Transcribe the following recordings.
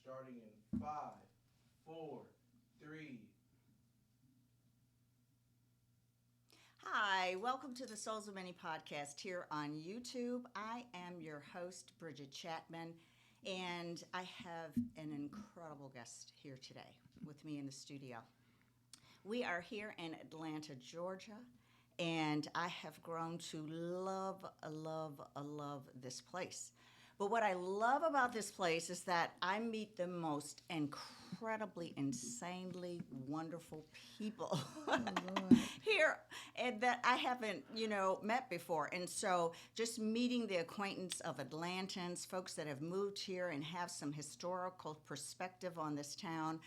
starting in 5, 4, 3. Hi, welcome to the Souls of Many podcast here on YouTube. I am your host, Bridgette Chapman, and I have an incredible guest here today with me in the studio. We are here in Atlanta, Georgia, and I have grown to love this place. But what I love about this place is that I meet the most incredibly, insanely wonderful people here and that I haven't, met before. And so just meeting the acquaintance of Atlantans, folks that have moved here and have some historical perspective on this town,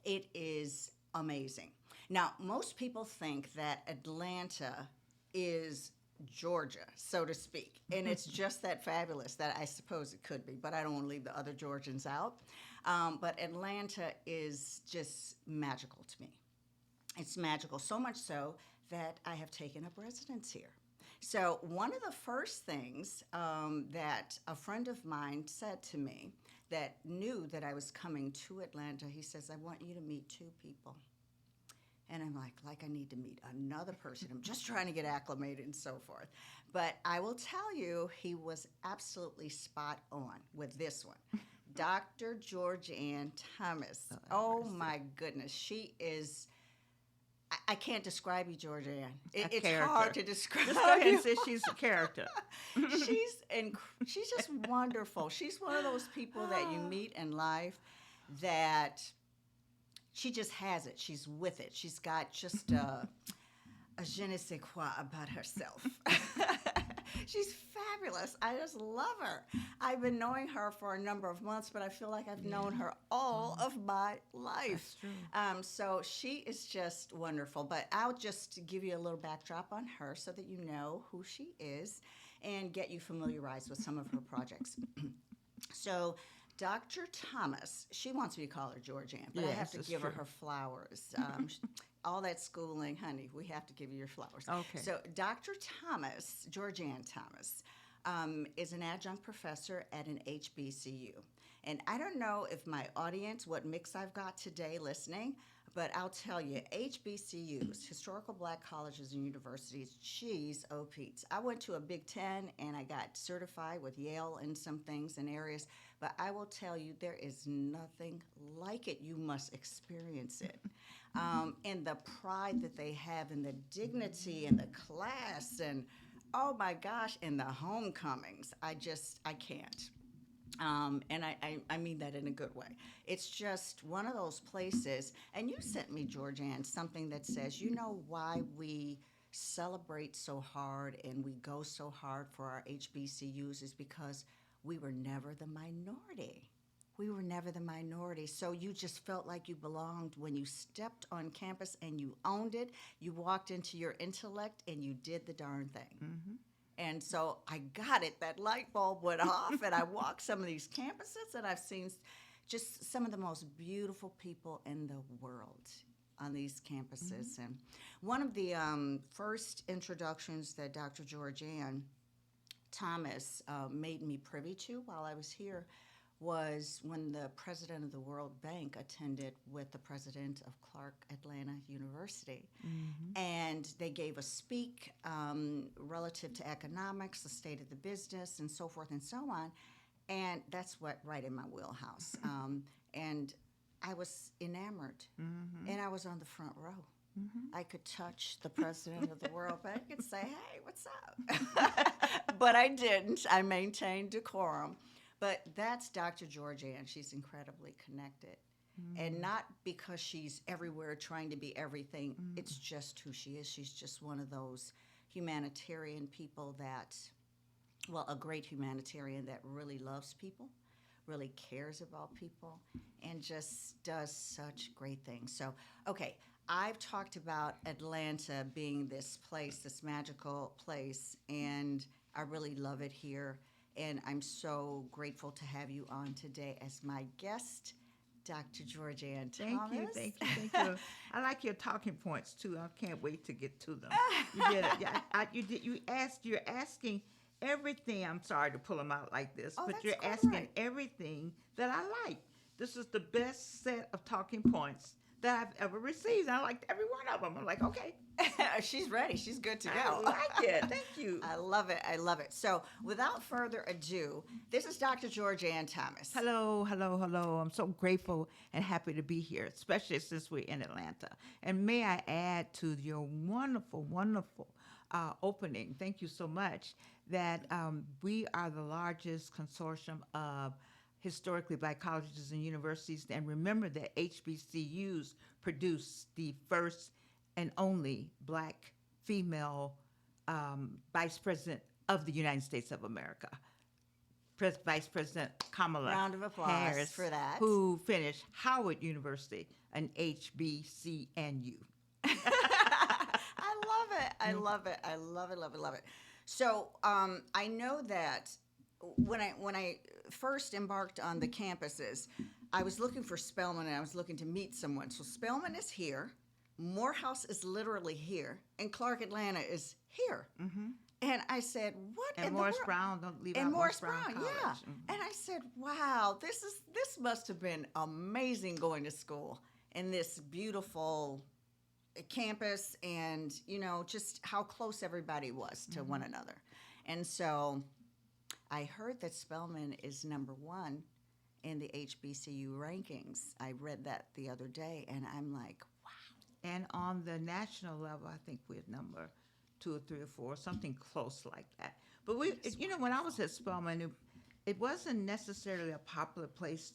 it is amazing. Now, most people think that Atlanta is Georgia, so to speak, and it's just that fabulous that I suppose it could be, but I don't want to leave the other Georgians out. But Atlanta is just magical to me. It's magical, so much so that I have taken up residence here. So one of the first things that a friend of mine said to me that knew that I was coming to Atlanta, he says, I want you to meet two people. And I'm like I need to meet another person. I'm just trying to get acclimated and so forth. But I will tell you, he was absolutely spot on with this one. Dr. Georgianne Thomas. Oh my goodness. She is, I can't describe you, Georgianne. It's hard to describe. Just go ahead and say she's a character. She's just wonderful. She's one of those people that you meet in life that she just has it. She's with it. She's got just a je ne sais quoi about herself. She's fabulous. I just love her. I've been knowing her for a number of months, but I feel like I've known her all of my life. That's true. So she is just wonderful. But I'll just give you a little backdrop on her so that you know who she is and get you familiarized with some of her projects. So Dr. Thomas, she wants me to call her Georgianne, but I have to give her flowers. All that schooling, honey, we have to give you your flowers. Okay. So Dr. Thomas, Georgianne Thomas, is an adjunct professor at an HBCU. And I don't know if my audience, what mix I've got today listening, but I'll tell you, HBCUs, historical black colleges and universities, geez, oh Pete's. I went to a Big Ten and I got certified with Yale in some things and areas, but I will tell you, there is nothing like it. You must experience it. And the pride that they have and the dignity and the class and, oh my gosh, and the homecomings. I can't. And I mean that in a good way. It's just one of those places. And you sent me, Georgianne, something that says, you know why we celebrate so hard and we go so hard for our HBCUs is because we were never the minority. We were never the minority. So you just felt like you belonged when you stepped on campus and you owned it. You walked into your intellect and you did the darn thing. Mm-hmm. And so I got it. That light bulb went off, and I walked some of these campuses, and I've seen just some of the most beautiful people in the world on these campuses. Mm-hmm. And one of the first introductions that Dr. Georgianne Thomas made me privy to while I was here was when the president of the World Bank attended with the president of Clark Atlanta University. Mm-hmm. And they gave a speak relative to economics, the state of the business, and so forth and so on. And that's what right in my wheelhouse. And I was enamored. Mm-hmm. And I was on the front row. Mm-hmm. I could touch the president of the World Bank and say, hey, what's up? But I didn't. I maintained decorum. But that's Dr. Georgianne. She's incredibly connected. Mm-hmm. And not because she's everywhere trying to be everything. Mm-hmm. It's just who she is. She's just one of those humanitarian people that, well, a great humanitarian that really loves people, really cares about people, and just does such great things. So, okay, I've talked about Atlanta being this place, this magical place, and I really love it here. And I'm so grateful to have you on today as my guest, Dr. Georgianne Thomas. Thank you. I like your talking points too. I can't wait to get to them. You did it. You're asking everything. I'm sorry to pull them out like this, but you're asking everything that I like. This is the best set of talking points that I've ever received. I liked every one of them. I'm like, okay, She's ready. She's good to go. I like it. Thank you. I love it. I love it. So, without further ado, this is Dr. Georgianne Thomas. Hello, hello, hello. I'm so grateful and happy to be here, especially since we're in Atlanta. And may I add to your wonderful, wonderful opening, thank you so much, that we are the largest consortium of historically black colleges and universities. And remember that HBCUs produced the first and only black female vice president of the United States of America. Vice President Kamala Round of applause Harris, for that. who finished Howard University, an HBCNU. I love it. I love it. I love it. Love it. Love it. So I know that when I first embarked on the campuses, I was looking for Spelman and I was looking to meet someone. So Spelman is here, Morehouse is literally here, and Clark Atlanta is here. Mm-hmm. And I said, "What?" And in Morris the world? Brown, don't leave And out Morris Brown, College. yeah. Mm-hmm. And I said, "Wow, this must have been amazing going to school in this beautiful campus, and just how close everybody was to one another." And so I heard that Spelman is number 1 in the HBCU rankings. I read that the other day, and I'm like, wow. And on the national level, I think we're number 2 or 3 or 4, something close like that. But when I was at Spelman, it wasn't necessarily a popular place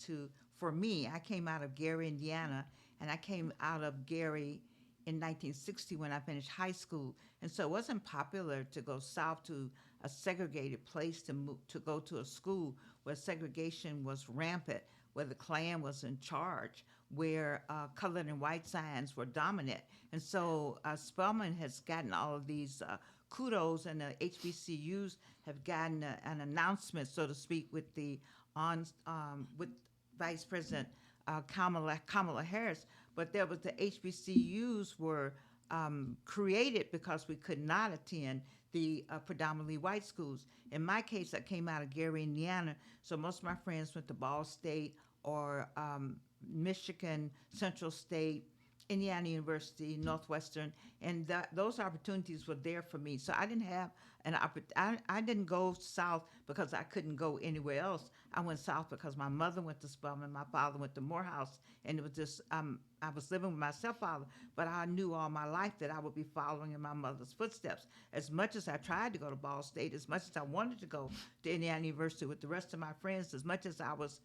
for me. I came out of Gary, Indiana, and I came out of Gary in 1960 when I finished high school. And so it wasn't popular to go south to a segregated place to go to a school where segregation was rampant, where the Klan was in charge, where colored and white signs were dominant. And so Spelman has gotten all of these kudos, and the HBCUs have gotten an announcement, so to speak, with with Vice President Kamala Harris. But there was the HBCUs were created because we could not attend the predominantly white schools. In my case, I came out of Gary, Indiana, so most of my friends went to Ball State or Michigan, Central State, Indiana University, Northwestern, and those opportunities were there for me. So I didn't have I didn't go south because I couldn't go anywhere else. I went south because my mother went to Spelman, my father went to Morehouse, and it was just I was living with my stepfather, but I knew all my life that I would be following in my mother's footsteps. As much as I tried to go to Ball State, as much as I wanted to go to Indiana University with the rest of my friends, as much as I was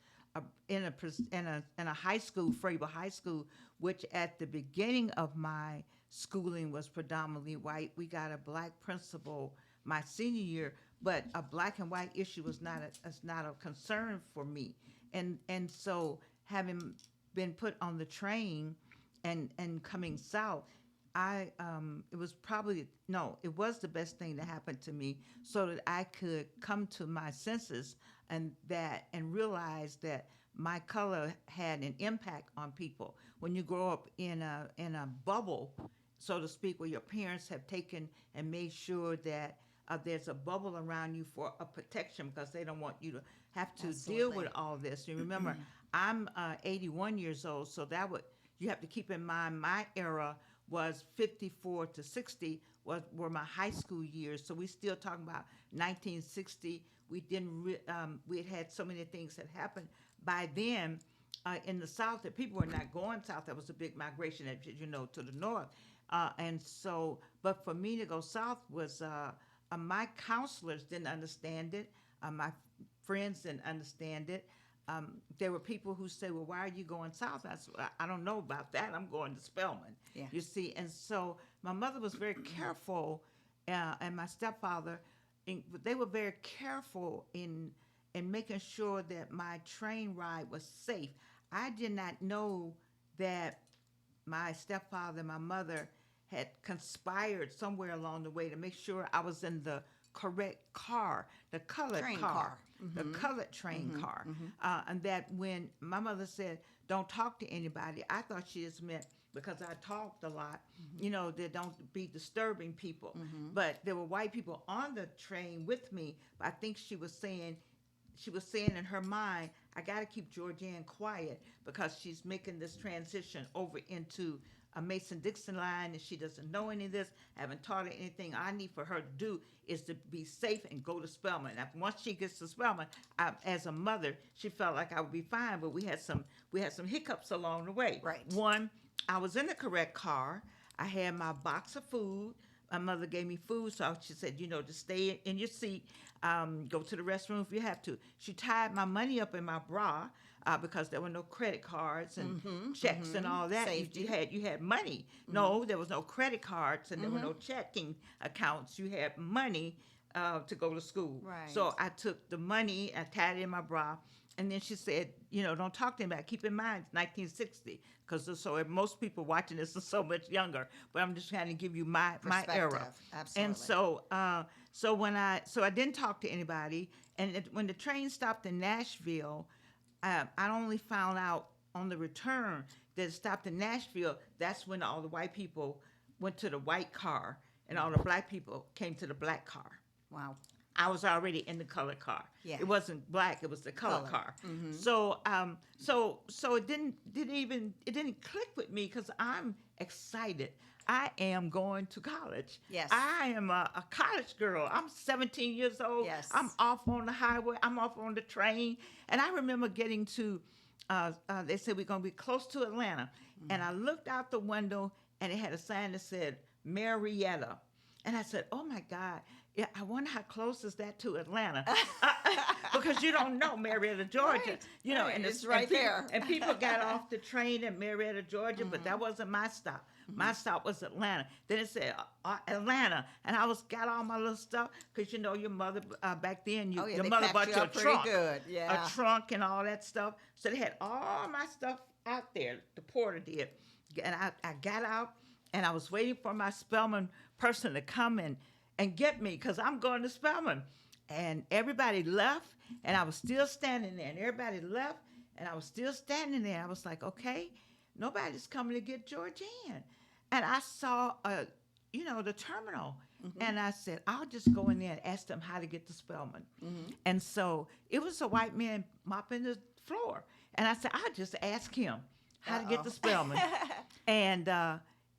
in a high school, Frable High School, which at the beginning of my schooling was predominantly white. We got a black principal my senior year, but a black and white issue was not a concern for me. And so having been put on the train and coming south, it was the best thing that happened to me, so that I could come to my senses and realize that my color had an impact on people. When you grow up in a bubble, so to speak, where your parents have taken and made sure that there's a bubble around you for a protection, because they don't want you to have to deal with all this. And remember, I'm 81 years old, so you have to keep in mind my era was 54 to 60 were my high school years. So we still talking about 1960. We we had so many things that happened by then in the South that people were not going south. There was a big migration, as you know, to the north. And so, but for me to go south was, my counselors didn't understand it. My friends didn't understand it. There were people who say, "Well, why are you going south?" I said, "I don't know about that. I'm going to Spelman." Yeah. You see, and so my mother was very careful, and my stepfather, they were very careful in making sure that my train ride was safe. I did not know that my stepfather and my mother had conspired somewhere along the way to make sure I was in the correct car, the colored Train car. Mm-hmm. The colored train car. And that when my mother said, "Don't talk to anybody," I thought she just meant because I talked a lot, that don't be disturbing people. But there were white people on the train with me. But I think she was saying, she was saying in her mind, I got to keep Georgianne quiet because she's making this transition over into a Mason-Dixon line and she doesn't know any of this. I haven't taught her anything. I need for her to do is to be safe and go to Spelman. Now, once she gets to Spelman, as a mother, she felt like I would be fine, but we had some hiccups along the way. Right. One, I was in the correct car. I had my box of food. My mother gave me food, so she said, to stay in your seat, go to the restroom if you have to. She tied my money up in my bra because there were no credit cards and checks and all that. Safety. You had money. No, there was no credit cards and there were no checking accounts. You had money to go to school. Right. So I took the money, I tied it in my bra, and then she said, don't talk to anybody. Keep in mind, it's 1960. Because most people watching this are so much younger, but I'm just trying to give you my era. Absolutely. And so I didn't talk to anybody. And when the train stopped in Nashville, I only found out on the return that it stopped in Nashville. That's when all the white people went to the white car, and all the black people came to the black car. Wow. I was already in the colored car. Yeah. It wasn't black; it was the colored car. Mm-hmm. So it didn't click with me because I'm excited. I am going to college. Yes. I am a college girl. I'm 17 years old. Yes. I'm off on the highway. I'm off on the train, and I remember getting to. They said we're going to be close to Atlanta, and I looked out the window, and it had a sign that said Marietta, and I said, "Oh my God." Yeah, I wonder how close is that to Atlanta, because you don't know Marietta, Georgia. Right, And it's right there. And people got off the train at Marietta, Georgia, but that wasn't my stop. My stop was Atlanta. Then it said Atlanta, and I got all my little stuff because your mother back then your mother bought you a trunk, good. Yeah. a trunk and all that stuff. So they had all my stuff out there. The porter did, and I got out, and I was waiting for my Spelman person to come and get me because I'm going to Spelman. And everybody left, and I was still standing there. And everybody left, and I was still standing there. I was like, okay, nobody's coming to get Georgianne. And I saw, the terminal. And I said, I'll just go in there and ask them how to get to Spelman. And so it was a white man mopping the floor. And I said, I'll just ask him how to get to Spelman. And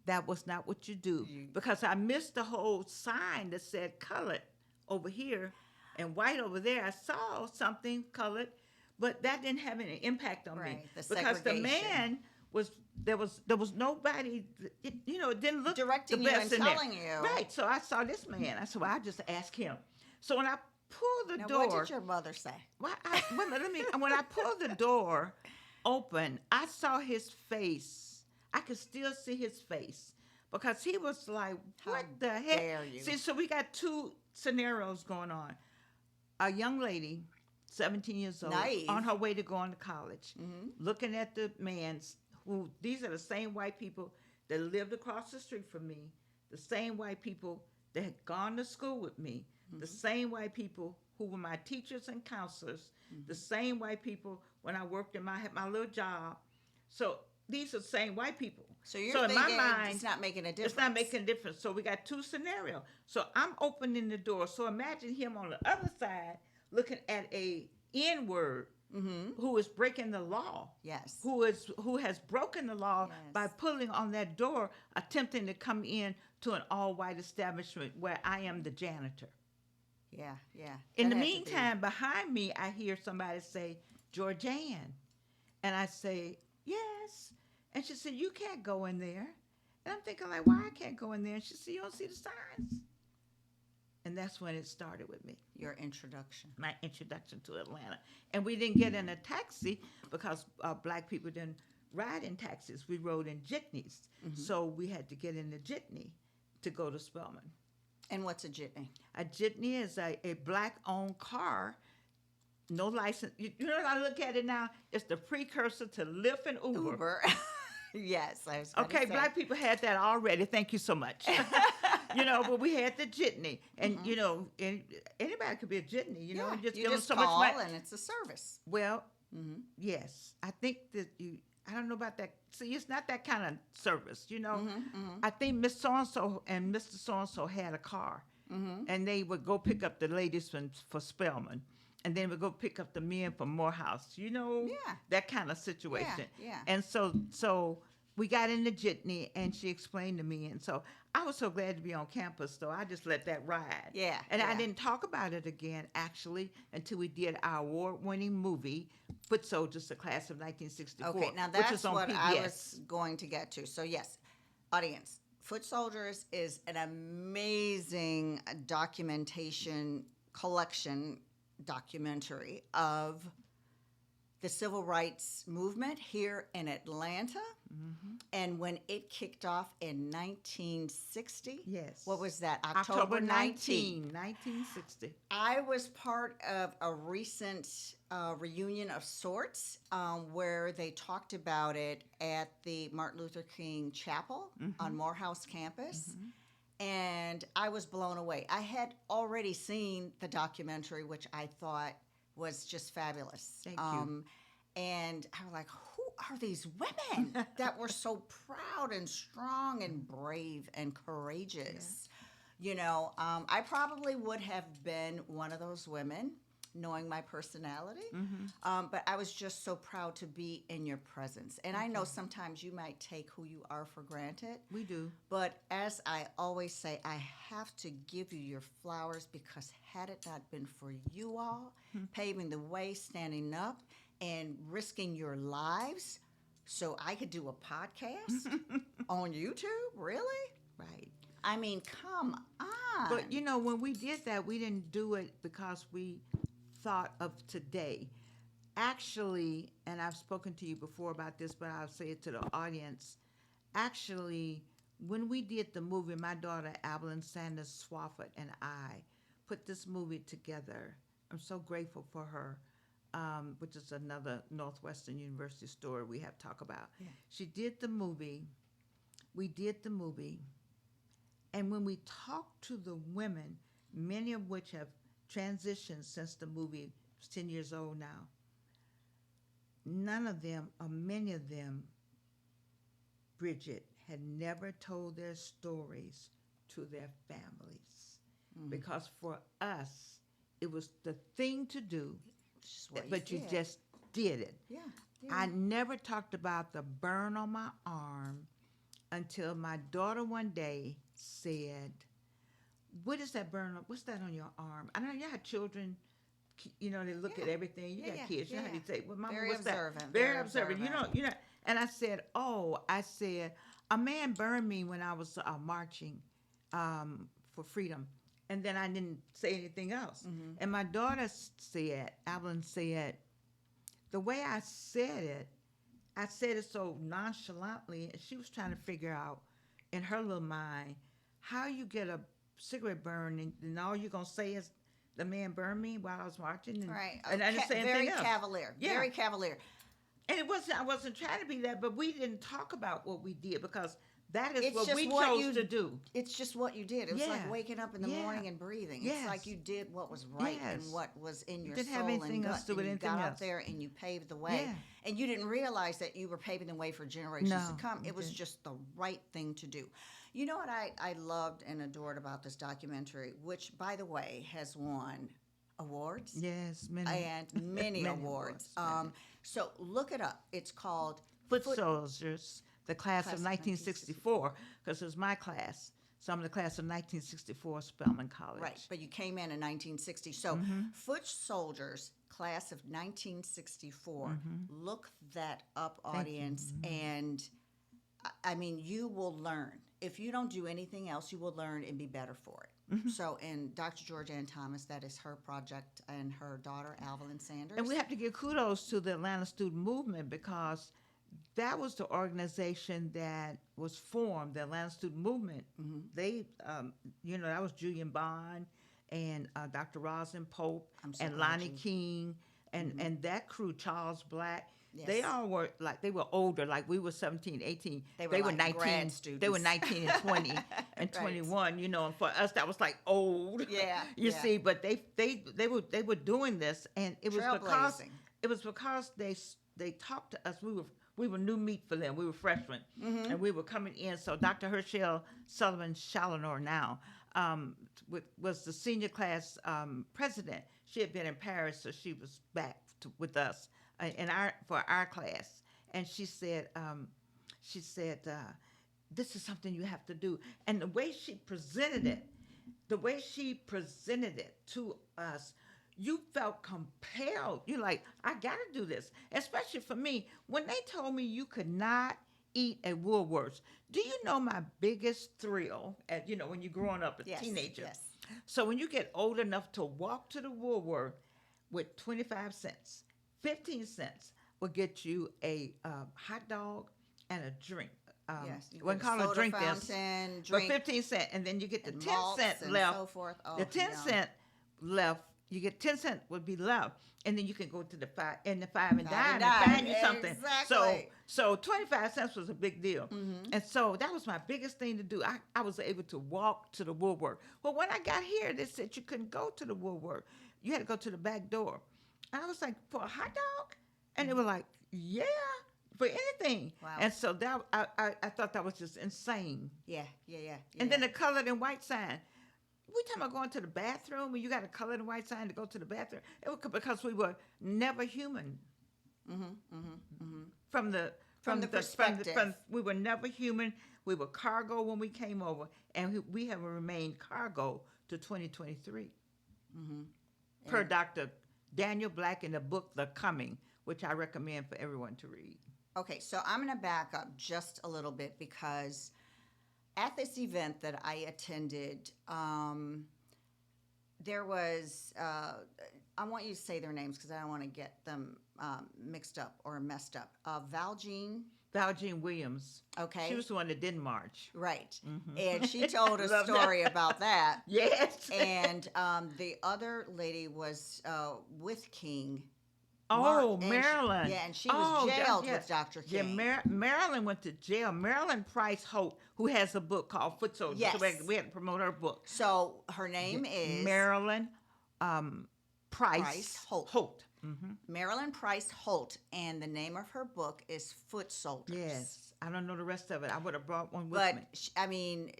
that was not what you do, because I missed the whole sign that said colored over here and white over there. I saw something colored, but that didn't have any impact on me because the man there was nobody. It didn't look directing the you best and in telling there. you. Right. So I saw this man. I said, well, I'll just ask him. So when I pulled the Now, door, what did your mother say? well, when I pulled the door open, I saw his face. I could still see his face. Because he was like, what the heck? Dare you. See, so we got two scenarios going on. A young lady, 17 years old, Naive. on her way to going to college, looking at the man's, these are the same white people that lived across the street from me, the same white people that had gone to school with me, the same white people who were my teachers and counselors, the same white people when I worked in my little job. So these are the same white people. So you're in thinking my mind, it's not making a difference. it's not making a difference. So we got two scenarios. So I'm opening the door. So imagine him on the other side looking at a N-word who is breaking the law. Yes. Who has broken the law by pulling on that door, attempting to come in to an all-white establishment where I am the janitor. Yeah. In the meantime, behind me, I hear somebody say, Georgianne. And I say, yes. And she said, you can't go in there. And I'm thinking, like, why I can't go in there? And she said, you don't see the signs. And that's when it started with me. Your introduction. My introduction to Atlanta. And we didn't get in a taxi because black people didn't ride in taxis. We rode in jitneys. So we had to get in the jitney to go to Spelman. And what's a jitney? A jitney is a black-owned car. No license. You know what I look at it now? It's the precursor to Lyft and Uber. Yes, I was Okay, black people had that already. Thank you so much. But we had the jitney, and anybody could be a jitney. You just you give them just so call much money. and it's a service. Well, yes, I think that I don't know about that. See, it's not that kind of service. I think Miss So and So and Mr. So and So had a car, and they would go pick up the ladies for Spelman. and then we go pick up the men from Morehouse. Yeah. That kind of situation. Yeah. And so we got in the jitney, and she explained to me, and so I was so glad to be on campus, so I just let that ride. Yeah, And I yeah. didn't talk about it again, actually, until we did our award-winning movie, Foot Soldiers, the Class of 1964, Okay, now which that's is on what PBS. I was going to get to. So yes, audience, Foot Soldiers is an amazing documentation collection documentary of the civil rights movement here in Atlanta. And when it kicked off in 1960, Yes. what was that? October 19th. 1960. I was part of a recent reunion of sorts where they talked about it at the Martin Luther King Chapel on Morehouse campus. And I was blown away. I had already seen the documentary, which I thought was just fabulous. Thank you. And I was like, who are these women that were so proud and strong and brave and courageous? I probably would have been one of those women, knowing my personality. But I was just so proud to be in your presence. And I know sometimes you might take who you are for granted. We do. But as I always say, I have to give you your flowers, because had it not been for you all paving the way, standing up, and risking your lives so I could do a podcast on YouTube, really? Right. I mean, come on. But when we did that, we didn't do it because we thought of today. Actually, and I've spoken to you before about this, but I'll say it to the audience. Actually, when we did the movie, my daughter, Evelyn Sanders Swafford, and I put this movie together. I'm so grateful for her, which is another Northwestern University story we have to talk about. Yeah. She did the movie. We did the movie. And when we talked to the women, many of which have transitioned since the movie is 10 years old now, none of them, or many of them, Bridgette, had never told their stories to their families. Because for us, it was the thing to do, but you just did it. Yeah. I never talked about the burn on my arm until my daughter one day said, "What is that burn? What's that on your arm?" I know you have children. They look at everything. You got kids. You know how you say, "Well, Mama, Very what's observant. that?" Very observant. You know. And I said, a man burned me when I was marching for freedom, and then I didn't say anything else. And my daughter said, Evelyn said, the way I said it so nonchalantly, and she was trying to figure out in her little mind how you get a cigarette burn, and all you're gonna say is, "The man burned me while I was marching," Right. and I didn't say anything else. Cavalier. Yeah. Very cavalier. And I wasn't trying to be that, but we didn't talk about what we did because that is It's what just we what chose to do. It's just what you did. It was Yeah. like waking up in the Yeah. morning and breathing. Yes. It's like you did what was right Yes. and what was in your Didn't soul have anything and else gut. to do with And you anything got out else. there and you paved the way. Yeah. And you didn't realize that you were paving the way for generations to No, come. we It was didn't. just the right thing to do. You know what I loved and adored about this documentary, which, by the way, has won awards? Yes, many. And many awards. many. So look it up. It's called Foot Soldiers, the class Class of of 1964, because it was my class. So I'm the class of 1964, Spelman College. Right, but you came in 1960. So Foot Soldiers, class of 1964. Look that up, audience. And I mean, you will learn. If you don't do anything else, you will learn and be better for it. So, and Dr. Georgianne Thomas, that is her project, and her daughter, Evelyn Sanders. And we have to give kudos to the Atlanta Student Movement because that was the organization that was formed, the Atlanta Student Movement. They, that was Julian Bond and Dr. Rosin Pope I'm so and glad Lonnie you- King and that crew, Charles Black. Yes. They all were they were older, like we were 17, 18. They were like 19. grad They were students. 19 and 20 and Right. 21, and for us that was like old. Yeah, You yeah. see, but they were doing this, and it was because they talked to us. We were new meat for them. We were freshmen, and we were coming in. So Dr. Herschel Sullivan Challenor now was the senior class president. She had been in Paris, so she was back with us for our class, and she said, "This is something you have to do." And the way she presented it to us, you felt compelled. You're like, I got to do this. Especially for me, when they told me you could not eat at Woolworths. Do you know my biggest thrill at, when you're growing up, a Yes, teenager? yes. So when you get old enough to walk to the Woolworth with 25 cents, 15 cents will get you a hot dog and a drink. Yes, you We get a call it a soda drink this, fountain, but drink, 15 cent, and then you get the and 10 malts cent and left. so forth. Oh, The 10 yum. cent left, you get 10 cent would be left, and then you can go to the five and five and dime and find you something. Exactly. So 25 cents was a big deal, and so that was my biggest thing to do. I was able to walk to the Woolworth. Well, when I got here, they said you couldn't go to the Woolworth. You had to go to the back door. And I was like, for a hot dog? And they were like, yeah, for anything. Wow. And so that I thought that was just insane. Yeah. And then the colored and white sign. We talking about going to the bathroom when you got a colored and white sign to go to the bathroom. It was because we were never human. From the perspective. We were never human. We were cargo when we came over, and we have remained cargo to 2023. Per Dr. Daniel Black in the book The Coming, which I recommend for everyone to read. Okay, so I'm going to back up just a little bit because at this event that I attended, there was, I want you to say their names because I don't want to get them mixed up or messed up. Valjean Williams. Okay. She was the one that didn't march. Right. And she told a story about that. Yes. And the other lady was with King. Oh, and Marilyn. And she was jailed with Dr. King. Yeah, Marilyn went to jail. Marilyn Price Holt, who has a book called Foot Soldiers. Yes. So we had to promote her book. So her name is Marilyn Price Holt. Marilyn Price Holt, and the name of her book is Foot Soldiers. Yes, I don't know the rest of it. I would have brought one with But me.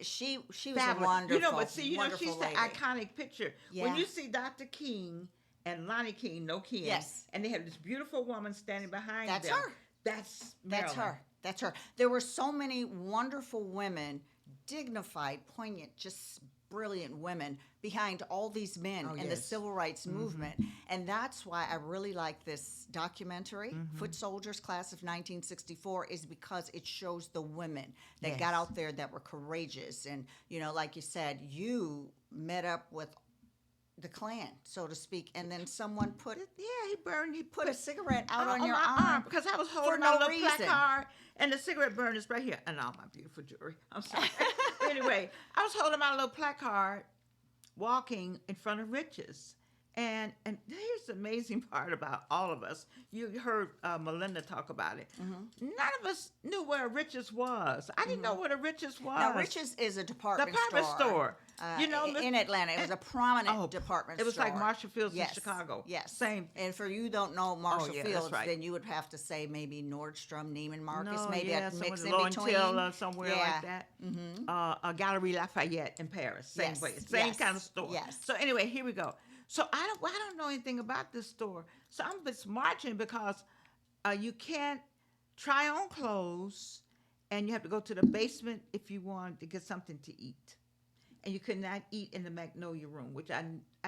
she was Fabulous. a wonderful, she's wonderful the lady. iconic picture. Yeah. When you see Dr. King and Lonnie King, no King, Yes. and they have this beautiful woman standing behind That's them. her. That's Marilyn. That's her. There were so many wonderful women, dignified, poignant, just brilliant women behind all these men in the civil rights movement. And that's why I really like this documentary, Foot Soldiers, Class of 1964, is because it shows the women that got out there that were courageous. And, like you said, you met up with the Klan, so to speak, and then someone he put a cigarette out on your my arm because I was holding no my little reason. placard, and the cigarette burn is right here, and all my beautiful jewelry. I'm sorry. Anyway, I was holding my little placard, walking in front of Riches. And here's the amazing part about all of us. You heard Melinda talk about it. None of us knew where a Riches was. I didn't know what a Riches was. Now, Riches is a department store. In Atlanta. It was a prominent department store. It was like Marshall Fields in Chicago. Yes. Same. And for you don't know Marshall Fields, right. then you would have to say maybe Nordstrom, Neiman Marcus, No, maybe a somewhere mix in Low between. Until, somewhere like that. A Galerie Lafayette in Paris. Same place. Same kind of store. Yes. So anyway, here we go. So I don't know anything about this store. So I'm just marching because you can't try on clothes, and you have to go to the basement if you want to get something to eat. And you could not eat in the Magnolia Room, which I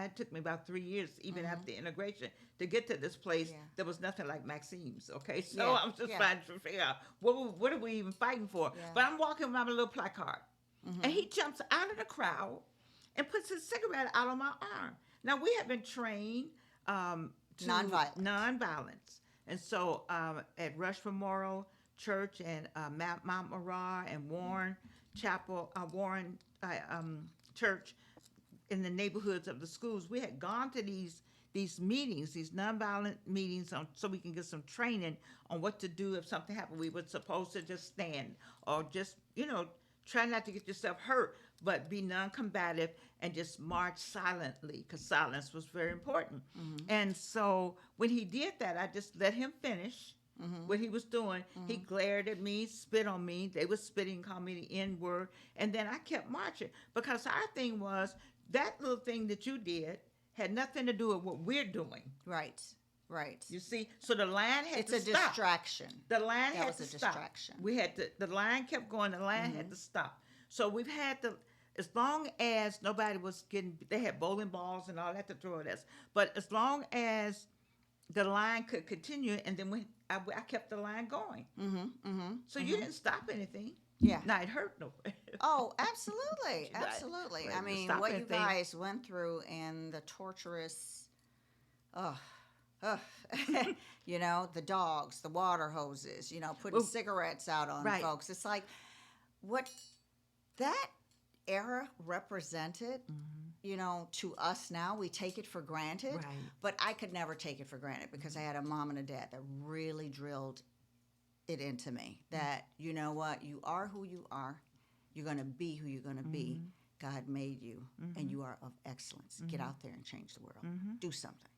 took me about 3 years, even after integration, to get to this place. Yeah. There was nothing like Maxime's, okay? So I'm just trying to figure out what are we even fighting for? Yeah. But I'm walking with my little placard, and he jumps out of the crowd and puts his cigarette out on my arm. Now, we have been trained to nonviolence. And so at Rush Memorial Church and Mount Moriah and Warren Chapel, Warren Church in the neighborhoods of the schools, we had gone to these meetings, these nonviolent meetings, so we can get some training on what to do if something happened. We were supposed to just stand or just, try not to get yourself hurt, but be non-combative and just march silently, because silence was very important. And so when he did that, I just let him finish what he was doing. He glared at me, spit on me. They were spitting, called me the N-word. And then I kept marching, because our thing was, that little thing that you did had nothing to do with what we're doing. Right. Right. You see, so the line had It's to a stop. distraction. The line That had was to a stop. distraction. We had to. The line kept going. The line had to stop. So we've had to. As long as nobody was getting, they had bowling balls and all that to throw at us. But as long as the line could continue, and then I kept the line going. So you didn't stop anything. Yeah. Now it hurt nobody. Oh, absolutely, Right. absolutely. Right. I mean, Stop what you anything. guys went through and the torturous, you know, the dogs, the water hoses, you know, putting Well, cigarettes out on right. folks. It's like what that era represented, you know, to us now, we take it for granted. Right. But I could never take it for granted because I had a mom and a dad that really drilled it into me that, you know what, you are who you are. You're going to be who you're going to be. God made you, and you are of excellence. Get out there and change the world. Do something.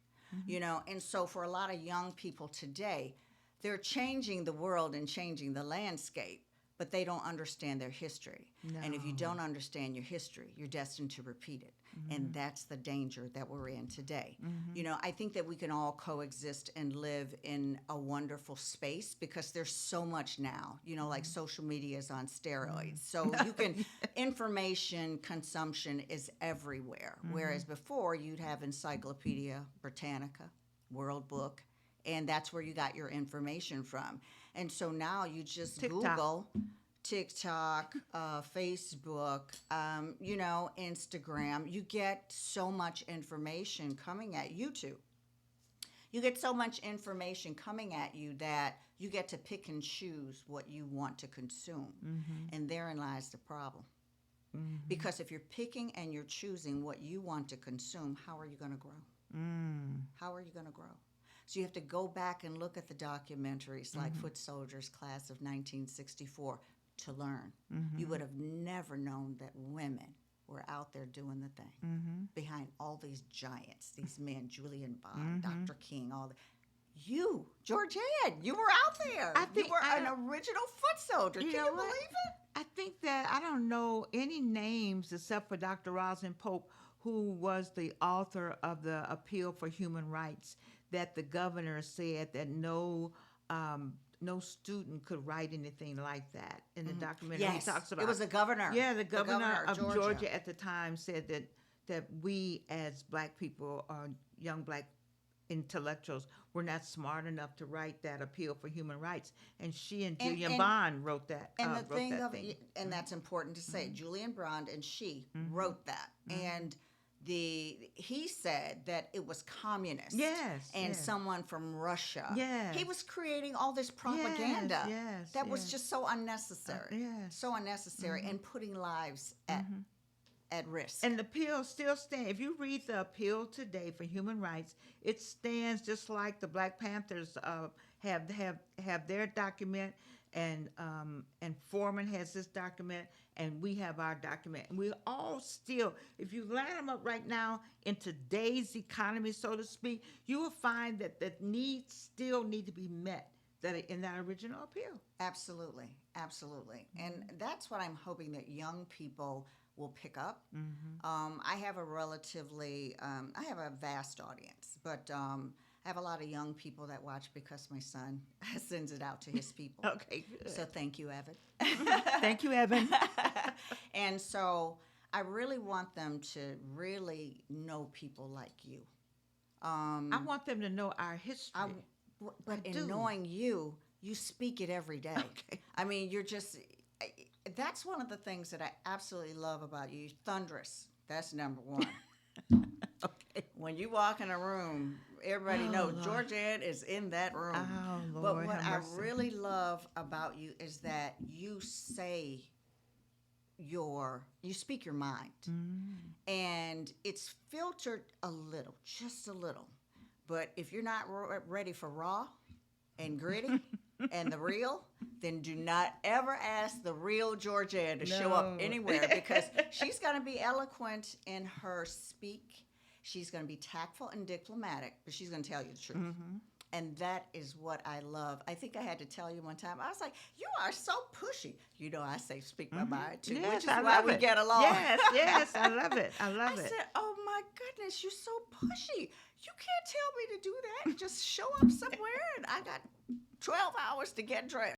You know, and so for a lot of young people today, they're changing the world and changing the landscape, but they don't understand their history. No. And if you don't understand your history, you're destined to repeat it. And that's the danger that we're in today. You know, I think that we can all coexist and live in a wonderful space because there's so much now, you know, like social media is on steroids. So you can, information consumption is everywhere. Whereas before you'd have Encyclopedia Britannica, World Book, and that's where you got your information from. And so now you just TikTok. Google, TikTok, Facebook, you know, Instagram. You get so much information coming at YouTube. You get so much information coming at you that you get to pick and choose what you want to consume. And therein lies the problem. Because if you're picking and you're choosing what you want to consume, how are you going to grow? How are you going to grow? So you have to go back and look at the documentaries like Foot Soldiers Class of 1964 to learn. You would have never known that women were out there doing the thing behind all these giants, these men, Julian Bond, Dr. King, all the. You, Georgianne, you were out there. I think you were an original foot soldier. Can you believe it? I think that I don't know any names except for Dr. Rosalind Pope, who was the author of the Appeal for Human Rights, that the governor said that no student could write anything like that. In the documentary, Yes, he talks about it was a governor. Yeah, the governor of Georgia. Georgia at the time said that we as black people, young black intellectuals, were not smart enough to write that Appeal for Human Rights, and she and Julian Bond wrote that. And the wrote thing that of, thing. and that's important to say, Julian Bond and she wrote that, and he said that it was communist. Yes, and yes. someone from Russia. Yes. He was creating all this propaganda. Yes, that was yes. just so unnecessary. Yes. So unnecessary, and putting lives at risk. And the appeal still stands. If you read the appeal today for human rights, it stands just like the Black Panthers have their document, and Foreman has this document, and we have our document. And we all still, if you line them up right now in today's economy, so to speak, you will find that the needs still need to be met that are in that original appeal. Absolutely, absolutely. And that's what I'm hoping that young people will pick up. I have a I have a vast audience, but I have a lot of young people that watch because my son sends it out to his people. Okay, good. So thank you, Evan. Thank you, Evan. And so I really want them to really know people like you. I want them to know our history. But I in do. knowing you speak it every day. Okay. I mean, you're just, that's one of the things that I absolutely love about you. You're thunderous. That's number one. Okay. When you walk in a room, everybody knows Lord. Georgianne is in that room. Oh, But Lord, what have I mercy. really love about you is that you say you speak your mind. And it's filtered a little, just a little. But if you're not ready for raw and gritty and the real, then do not ever ask the real Georgianne to show up No. anywhere, because she's going to be eloquent in her speak. She's going to be tactful and diplomatic, but she's going to tell you the truth. And that is what I love. I think I had to tell you one time, I was like, you are so pushy. You know, I say speak my mind too, Yes, which is I why love we it. get along. Yes, yes, I love it. I love I it. said, oh my goodness, you're so pushy. You can't tell me to do that. Just show up somewhere and I got 12 hours to get dressed.